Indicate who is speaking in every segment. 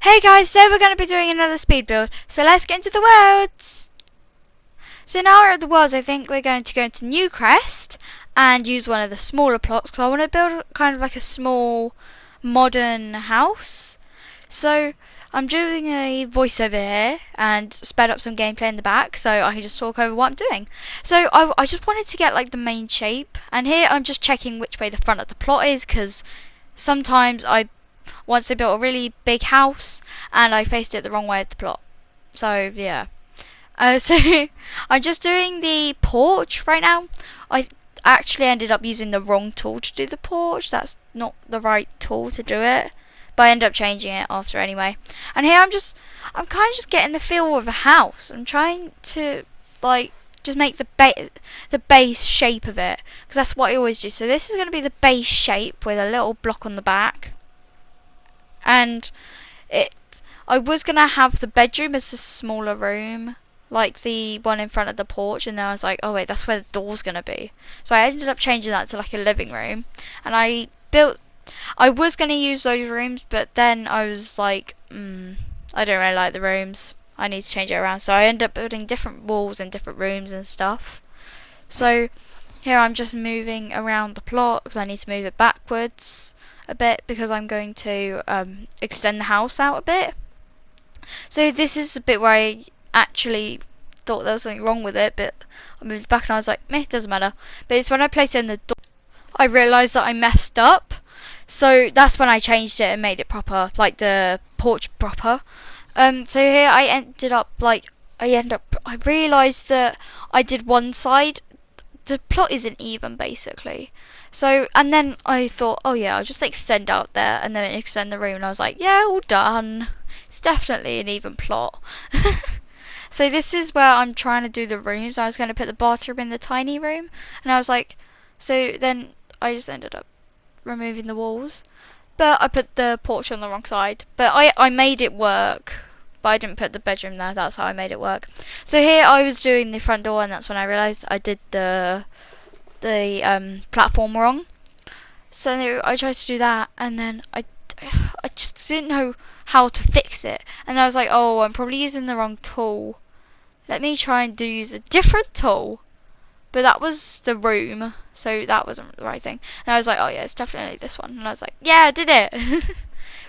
Speaker 1: Hey guys, today we're going to be doing another speed build, so let's get into the worlds! So now we're at the worlds, I think we're going to go into Newcrest and use one of the smaller plots because I want to build kind of like a small modern house. So I'm doing a voiceover here and sped up some gameplay in the back so I can just talk over what I'm doing. So I just wanted to get like the main shape, and here I'm just checking which way the front of the plot is because sometimes once I built a really big house and I faced it the wrong way of the plot. So yeah. So I'm just doing the porch right now. I actually ended up using the wrong tool to do the porch. That's not the right tool to do it. But I ended up changing it after anyway. And here I'm kind of just getting the feel of a house. I'm trying to like just make the base shape of it because that's what I always do. So this is going to be the base shape with a little block on the back. And I was gonna have the bedroom as a smaller room, like the one in front of the porch, and then I was like, oh wait, that's where the door's gonna be. So I ended up changing that to like a living room, and I was gonna use those rooms, but then I was like, I don't really like the rooms. I need to change it around. So I ended up building different walls and different rooms and stuff. So here I'm just moving around the plot because I need to move it backwards a bit because I'm going to extend the house out a bit. So this is a bit where I actually thought there was something wrong with it, but I moved back and I was like, meh, it doesn't matter. But it's when I placed it in the door, I realised that I messed up. So that's when I changed it and made it proper, like the porch proper. So here I realised that I did one side. The plot isn't even basically. So, and then I thought, oh yeah, I'll just extend out there and then extend the room, and I was like, yeah, all done. It's definitely an even plot. So this is where I'm trying to do the rooms. I was going to put the bathroom in the tiny room, and I was like, so then I just ended up removing the walls. But I put the porch on the wrong side. But I made it work. But I didn't put the bedroom there. That's how I made it work. So here I was doing the front door, and that's when I realised I did the platform wrong. So I tried to do that, and then I just didn't know how to fix it. And I was like, oh, I'm probably using the wrong tool. Let me try and use a different tool. But that was the room, so that wasn't the right thing. And I was like, oh yeah, it's definitely this one. And I was like, yeah, I did it.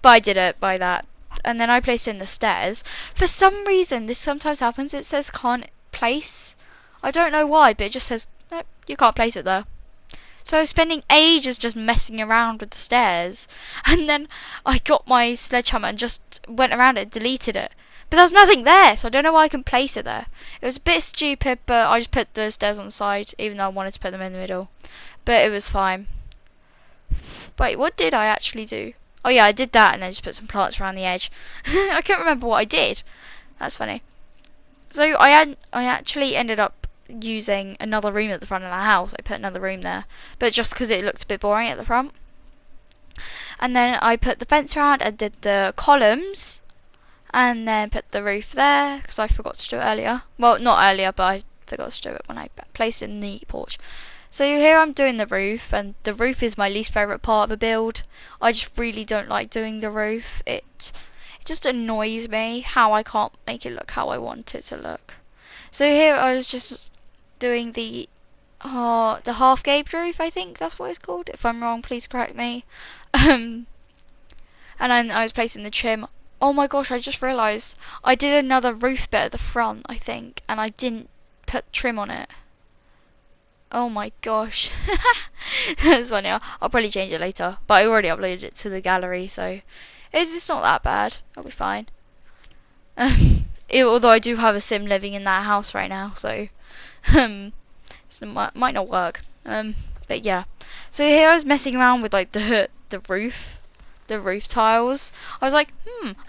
Speaker 1: But I did it by that. And then I placed in the stairs. For some reason, this sometimes happens. It says can't place. I don't know why, but it just says, nope, you can't place it there. So I was spending ages just messing around with the stairs. And then I got my sledgehammer and just went around it and deleted it. But there's nothing there, so I don't know why I can place it there. It was a bit stupid, but I just put the stairs on the side, even though I wanted to put them in the middle. But it was fine. Wait, what did I actually do? Oh yeah, I did that and then just put some plants around the edge. I can't remember what I did. That's funny. So I actually ended up using another room at the front of the house. I put another room there, but just because it looked a bit boring at the front. And then I put the fence around and did the columns, and then put the roof there because I forgot to do it earlier. Well, not earlier, but I forgot to do it when I placed it in the porch. So here I'm doing the roof, and the roof is my least favourite part of the build. I just really don't like doing the roof. It just annoys me how I can't make it look how I want it to look. So here I was just doing the half gable roof, I think that's what it's called. If I'm wrong, please correct me. And then I was placing the trim. Oh my gosh, I just realised I did another roof bit at the front, I think, and I didn't put trim on it. Oh my gosh. That's funny. I'll probably change it later, but I already uploaded it to the gallery, so it's not that bad. I'll be fine. Although I do have a sim living in that house right now, so it might not work. But yeah. So here I was messing around with like the roof tiles. I was like,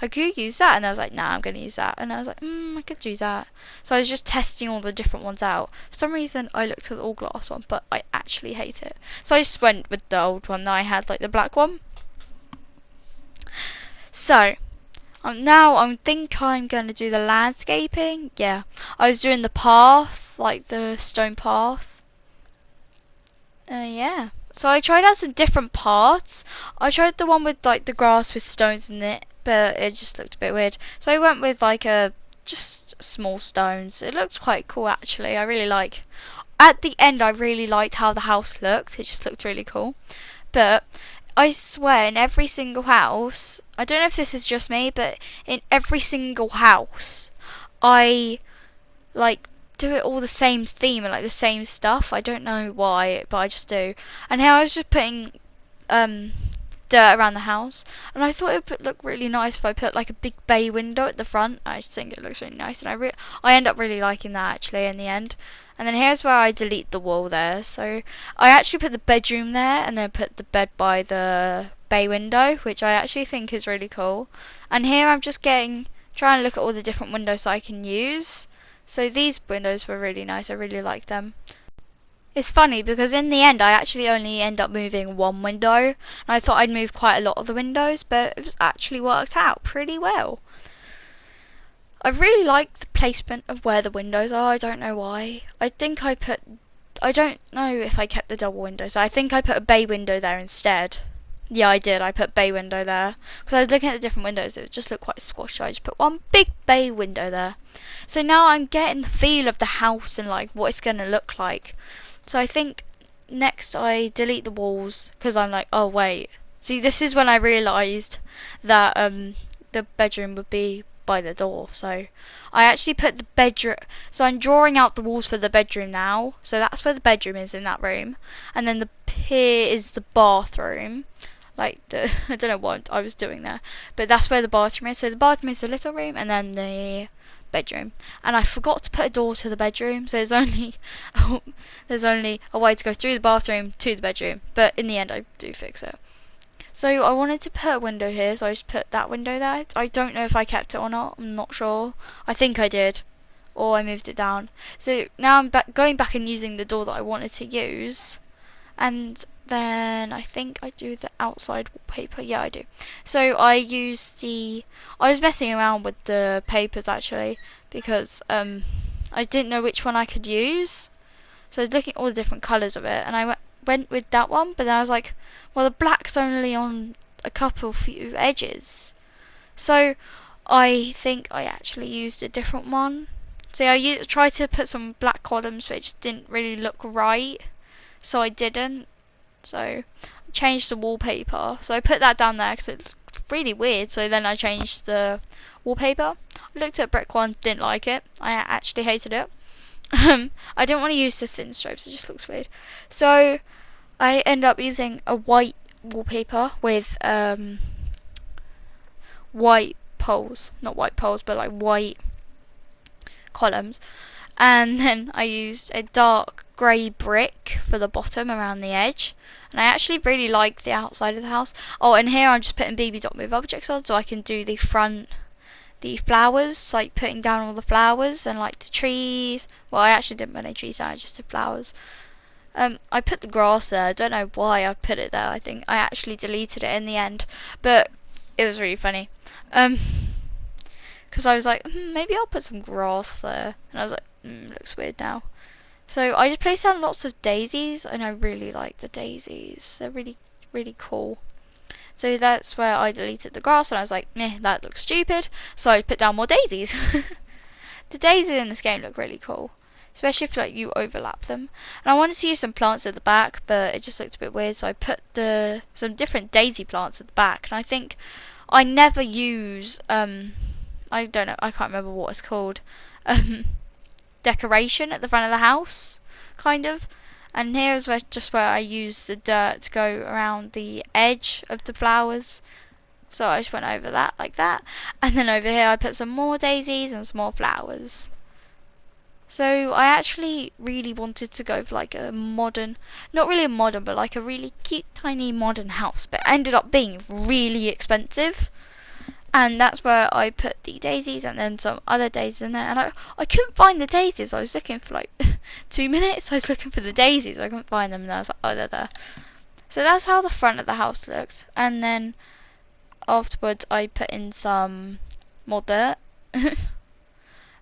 Speaker 1: I could use that, and I was like, nah, I'm gonna use that, and I was like, I could use that. So I was just testing all the different ones out. For some reason, I looked at the all glass one, but I actually hate it. So I just went with the old one that I had, like the black one. So now I think I'm gonna do the landscaping. Yeah, I was doing the path, like the stone path. So I tried out some different parts. I tried the one with like the grass with stones in it, but it just looked a bit weird. So I went with like a just small stones. It looked quite cool actually. I really like. At the end, I really liked how the house looked. It just looked really cool. But I swear, in every single house, I don't know if this is just me, but in every single house, I like do it all the same theme and like the same stuff. I don't know why, but I just do. And here I was just putting um dirt around the house, and I thought it would look really nice if I put like a big bay window at the front. I just think it looks really nice, and I end up really liking that actually in the end. And then here's where I delete the wall there. So I actually put the bedroom there, and then put the bed by the bay window, which I actually think is really cool. And here I'm just trying to look at all the different windows I can use. So these windows were really nice. I really liked them. It's funny because in the end I actually only end up moving one window, and I thought I'd move quite a lot of the windows, but it was actually worked out pretty well. I really like the placement of where the windows are. I don't know why. I don't know if I kept the double windows. I think I put a bay window there instead. Yeah, I did. I put bay window there because I was looking at the different windows. It just looked quite squashed. So I just put one big bay window there. So now I'm getting the feel of the house and like what it's going to look like. So I think next I delete the walls because I'm like, oh wait. See, this is when I realised that the bedroom would be by the door. So I actually put the bedroom. So I'm drawing out the walls for the bedroom now. So that's where the bedroom is in that room, and then here is the bathroom. Like I don't know what I was doing there, but that's where the bathroom is. So the bathroom is the little room, and then the bedroom. And I forgot to put a door to the bedroom, so there's only a way to go through the bathroom to the bedroom. But in the end, I do fix it. So I wanted to put a window here, so I just put that window there. I don't know if I kept it or not. I'm not sure. I think I did, or I moved it down. So now I'm going back and using the door that I wanted to use, and then I think I do the outside wallpaper. Yeah, I do. So I was messing around with the papers actually because I didn't know which one I could use. So I was looking at all the different colours of it, and I went with that one. But then I was like, well, the black's only on a few edges. So I think I actually used a different one. So I tried to put some black columns, which didn't really look right. So I didn't. So I changed the wallpaper. So I put that down there because it looked really weird. So then I changed the wallpaper. I looked at a brick one, didn't like it. I actually hated it. I didn't want to use the thin stripes. It just looks weird. So I end up using a white wallpaper with white poles. Not white poles, but like white columns. And then I used a dark grey brick for the bottom around the edge, and I actually really like the outside of the house. Oh, and here I'm just putting BB.move objects on so I can do the flowers, like putting down all the flowers and like the trees. Well, I actually didn't put any trees down, I just did flowers. I put the grass there. I don't know why I put it there. I think I actually deleted it in the end, but it was really funny. Because I was like, maybe I'll put some grass there, and I was like, it looks weird now. So I just placed down lots of daisies, and I really like the daisies. They're really, really cool. So that's where I deleted the grass, and I was like, meh, that looks stupid. So I put down more daisies. The daisies in this game look really cool, especially if like you overlap them. And I wanted to use some plants at the back, but it just looked a bit weird. So I put some different daisy plants at the back, and I think I never use I don't know, I can't remember what it's called. Decoration at the front of the house, kind of. And here is just where I use the dirt to go around the edge of the flowers. So I just went over that like that. And then over here I put some more daisies and some more flowers. So I actually really wanted to go for like a modern, not really a modern, but like a really cute tiny modern house. But it ended up being really expensive. And that's where I put the daisies and then some other daisies in there. And I couldn't find the daisies. I was looking for like 2 minutes. I was looking for the daisies. I couldn't find them. And I was like, oh, they're there. So that's how the front of the house looks. And then afterwards, I put in some more dirt.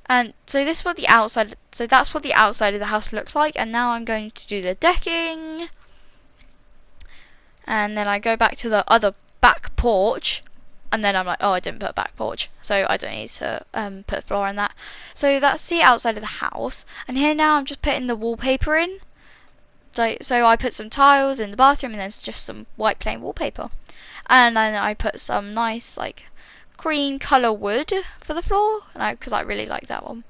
Speaker 1: And so this is what the outside. So that's what the outside of the house looks like. And now I'm going to do the decking. And then I go back to the other back porch. and then I'm like, oh, I didn't put a back porch, so I don't need to put a floor in that. So that's the outside of the house, and here now I'm just putting the wallpaper in. So I put some tiles in the bathroom, and there's just some white plain wallpaper, and then I put some nice like cream colour wood for the floor, because I really like that one.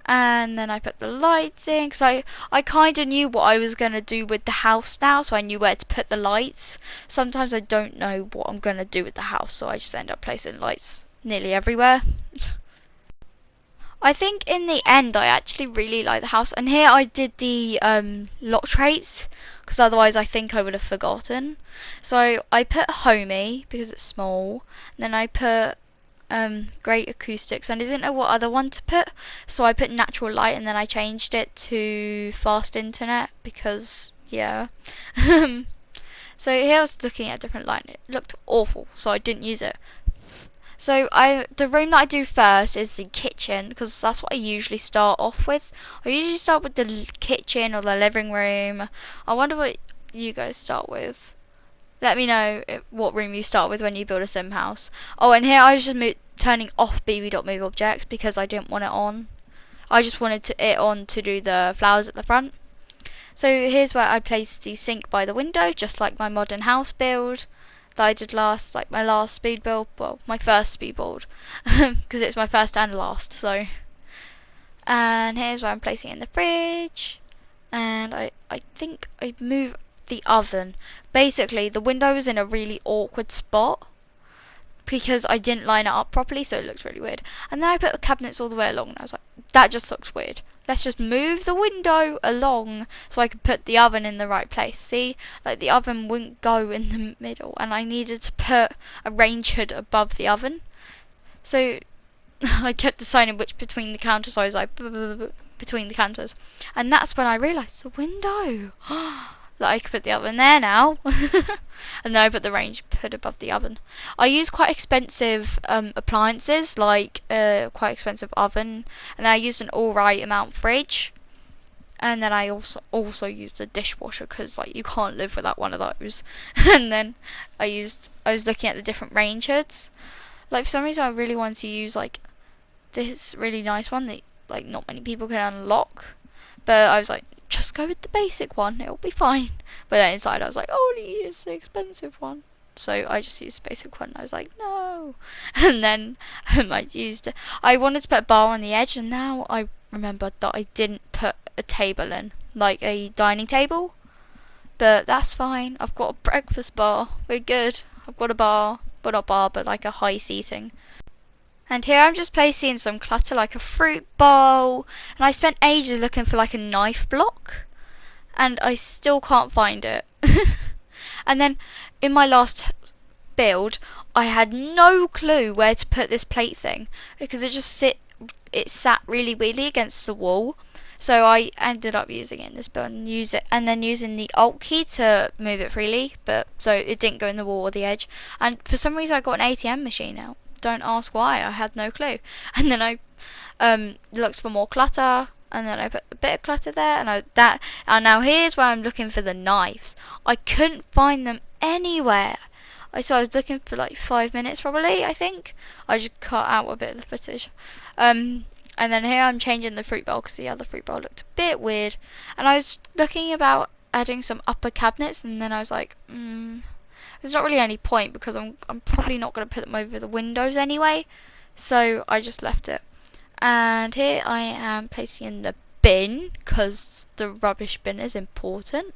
Speaker 1: And then I put the lights in, because I kind of knew what I was going to do with the house now, so I knew where to put the lights. Sometimes I don't know what I'm going to do with the house, so I just end up placing lights nearly everywhere. I think in the end I actually really like the house, and here I did the lock traits, because otherwise I think I would have forgotten. So I put homey because it's small, and then I put great acoustics, and I didn't know what other one to put, so I put natural light, and then I changed it to fast internet because yeah. So here I was looking at a different light, it looked awful, so I didn't use it. So the room that I do first is the kitchen, because that's what I usually start off with. I usually start with the kitchen or the living room. I wonder what you guys start with. Let me know what room you start with when you build a sim house. Oh, and here I was just turning off bb.move objects because I didn't want it on. I just wanted it on to do the flowers at the front. So here's where I placed the sink by the window, just like my modern house build that I did last, like my last speed build. Well, my first speed build, because it's my first and last. So, and here's where I'm placing in the fridge. And I think I move the oven. Basically, the window was in a really awkward spot because I didn't line it up properly, so it looks really weird. And then I put the cabinets all the way along, and I was like, that just looks weird. Let's just move the window along so I could put the oven in the right place. See, like the oven wouldn't go in the middle, and I needed to put a range hood above the oven. So I kept deciding which between the counters, so I was like, between the counters. And that's when I realised the window. That I could put the oven there now. And then I put the range hood above the oven. I use quite expensive appliances, like quite expensive oven, and I used an alright amount fridge. And then I also used a dishwasher because like you can't live without one of those. And then I was looking at the different range hoods. Like for some reason I really wanted to use like this really nice one that like not many people can unlock. But I was like, just go with the basic one, it'll be fine. But then inside I was like, oh, use the expensive one. So I just used the basic one. I was like, no. And then I wanted to put a bar on the edge, and now I remembered that I didn't put a table in, like a dining table. But that's fine. I've got a breakfast bar. We're good. I've got a bar, but not bar, but like a high seating. And here I'm just placing some clutter like a fruit bowl, and I spent ages looking for like a knife block, and I still can't find it. And then in my last build I had no clue where to put this plate thing because it sat really weirdly against the wall. So I ended up using it in this build and then using the Alt key to move it freely, but so it didn't go in the wall or the edge. And for some reason I got an ATM machine out. Don't ask why, I had no clue. And then I looked for more clutter, and then I put a bit of clutter there, and now here's where I'm looking for the knives. I couldn't find them anywhere. So I was looking for like 5 minutes probably, I think. I just cut out a bit of the footage. And then here I'm changing the fruit bowl because the other fruit bowl looked a bit weird. And I was looking about adding some upper cabinets, and then I was like, there's not really any point because I'm probably not going to put them over the windows anyway. So I just left it. And here I am placing in the bin because the rubbish bin is important.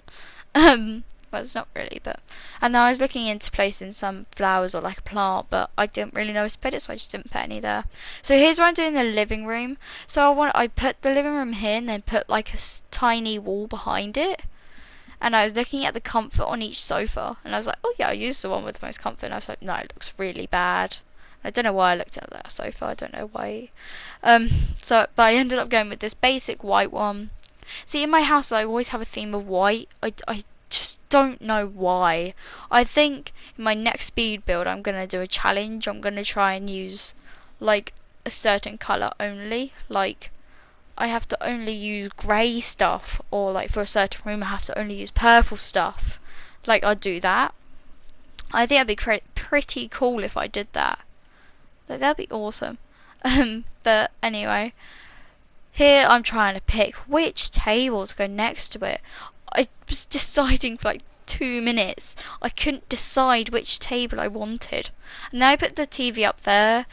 Speaker 1: Well, it's not really, but. And then I was looking into placing some flowers or like a plant, but I didn't really know where to put it, so I just didn't put any there. So here's what I'm doing in the living room. So I put the living room here and then put like a tiny wall behind it. And I was looking at the comfort on each sofa, and I was like, oh yeah, I used the one with the most comfort. And I was like, no, it looks really bad. I don't know why I looked at that sofa. I don't know why. But I ended up going with this basic white one. See, in my house, I always have a theme of white. I just don't know why. I think in my next speed build, I'm gonna do a challenge. I'm gonna try and use like a certain color only, like. I have to only use grey stuff, or like for a certain room I have to only use purple stuff. Like I'll do that. I think it'd be pretty cool if I did that. Like, that'd be awesome. But anyway, here I'm trying to pick which table to go next to it. I was deciding for like 2 minutes. I couldn't decide which table I wanted. And then I put the TV up there,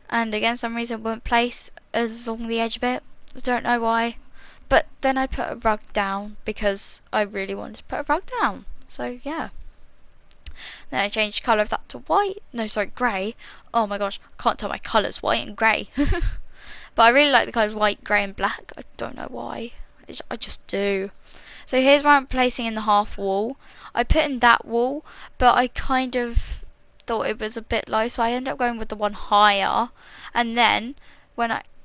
Speaker 1: and again, some reason it wouldn't place along the edge of it. I don't know why. But then I put a rug down because I really wanted to put a rug down. So yeah. Then I changed the colour of that to white. No, sorry, grey. Oh my gosh, I can't tell my colours, white and grey. But I really like the colours white, grey and black. I don't know why. I just do. So here's where I'm placing in the half wall. I put in that wall, but I kind of thought it was a bit low, so I ended up going with the one higher. And then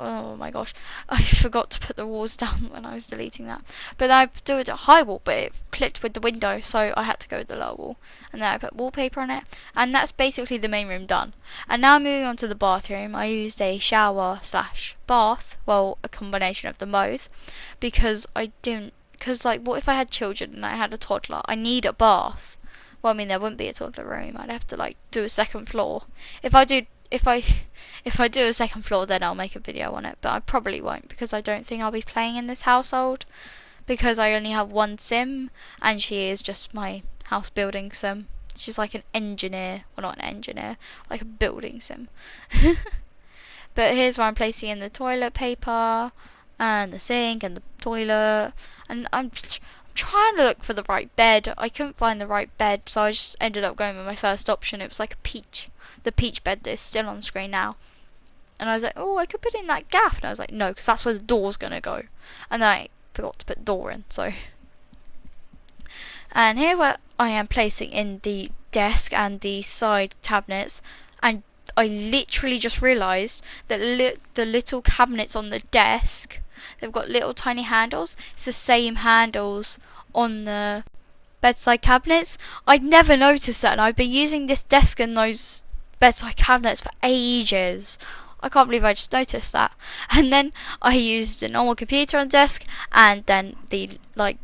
Speaker 1: oh my gosh, I forgot to put the walls down when I was deleting that. But then I do it at high wall, but it clipped with the window, so I had to go with the low wall. And then I put wallpaper on it, and that's basically the main room done. And now moving on to the bathroom, I used a shower slash bath, well, a combination of them both, because like, what if I had children and I had a toddler? I need a bath. Well, I mean, there wouldn't be a toddler room. I'd have to like do a second floor. If I do a second floor, then I'll make a video on it, but I probably won't because I don't think I'll be playing in this household because I only have one sim and she is just my house building sim. She's like an engineer, well, not an engineer, like a building sim. But here's where I'm placing in the toilet paper and the sink and the toilet, and I'm trying to look for the right bed. I couldn't find the right bed, so I just ended up going with my first option. It was like the peach bed that is still on screen now. And I was like, oh, I could put in that gaff. And I was like, no, because that's where the door's going to go. And then I forgot to put door in, so. And here where I am placing in the desk and the side cabinets. And I literally just realised that the little cabinets on the desk, they've got little tiny handles. It's the same handles on the bedside cabinets. I'd never noticed that, and I've been using this desk and those bedside cabinets for ages. I can't believe I just noticed that. And then I used a normal computer on the desk, and then the light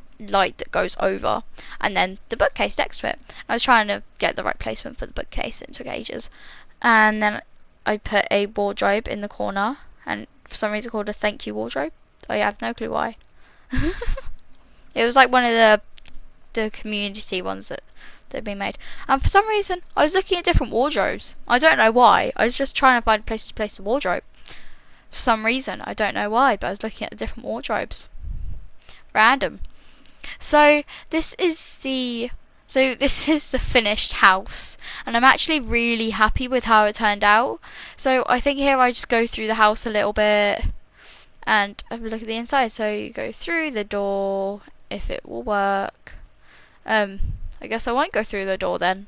Speaker 1: that goes over, and then the bookcase next to it. I was trying to get the right placement for the bookcase. It took ages. And then I put a wardrobe in the corner, and for some reason called a thank you wardrobe. I have no clue why. It was like one of the community ones that had been made. And for some reason, I was looking at different wardrobes. I don't know why. I was just trying to find a place to place the wardrobe. For some reason, I don't know why, but I was looking at the different wardrobes. Random. So this is the finished house, and I'm actually really happy with how it turned out. So I think here I just go through the house a little bit and have a look at the inside. So you go through the door, if it will work. I guess I won't go through the door then.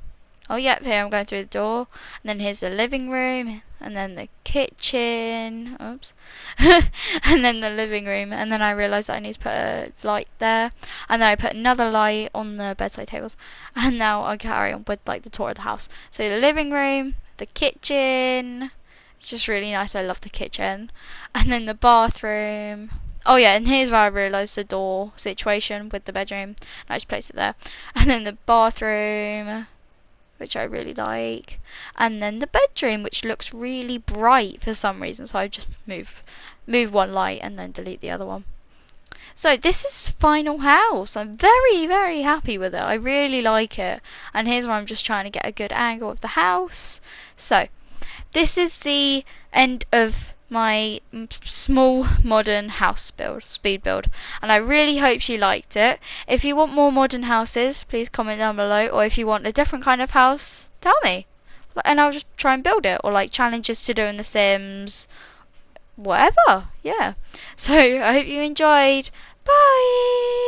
Speaker 1: Oh yep, here I'm going through the door, and then here's the living room, and then the kitchen, oops, and then the living room, and then I realised I need to put a light there, and then I put another light on the bedside tables, and now I'll carry on with like the tour of the house. So the living room, the kitchen, it's just really nice, I love the kitchen, and then the bathroom. Oh yeah, and here's where I realised the door situation with the bedroom, and I just placed it there, and then the bathroom, which I really like, and then the bedroom, which looks really bright for some reason, so I just move one light and then delete the other one. So this is final house. I'm very, very happy with it. I really like it, and here's where I'm just trying to get a good angle of the house. So this is the end of my small modern house speed build, and I really hope you liked it. If you want more modern houses, please comment down below, or if you want a different kind of house, tell me, and I'll just try and build it, or like challenges to do in The Sims, whatever. Yeah, so I hope you enjoyed. Bye.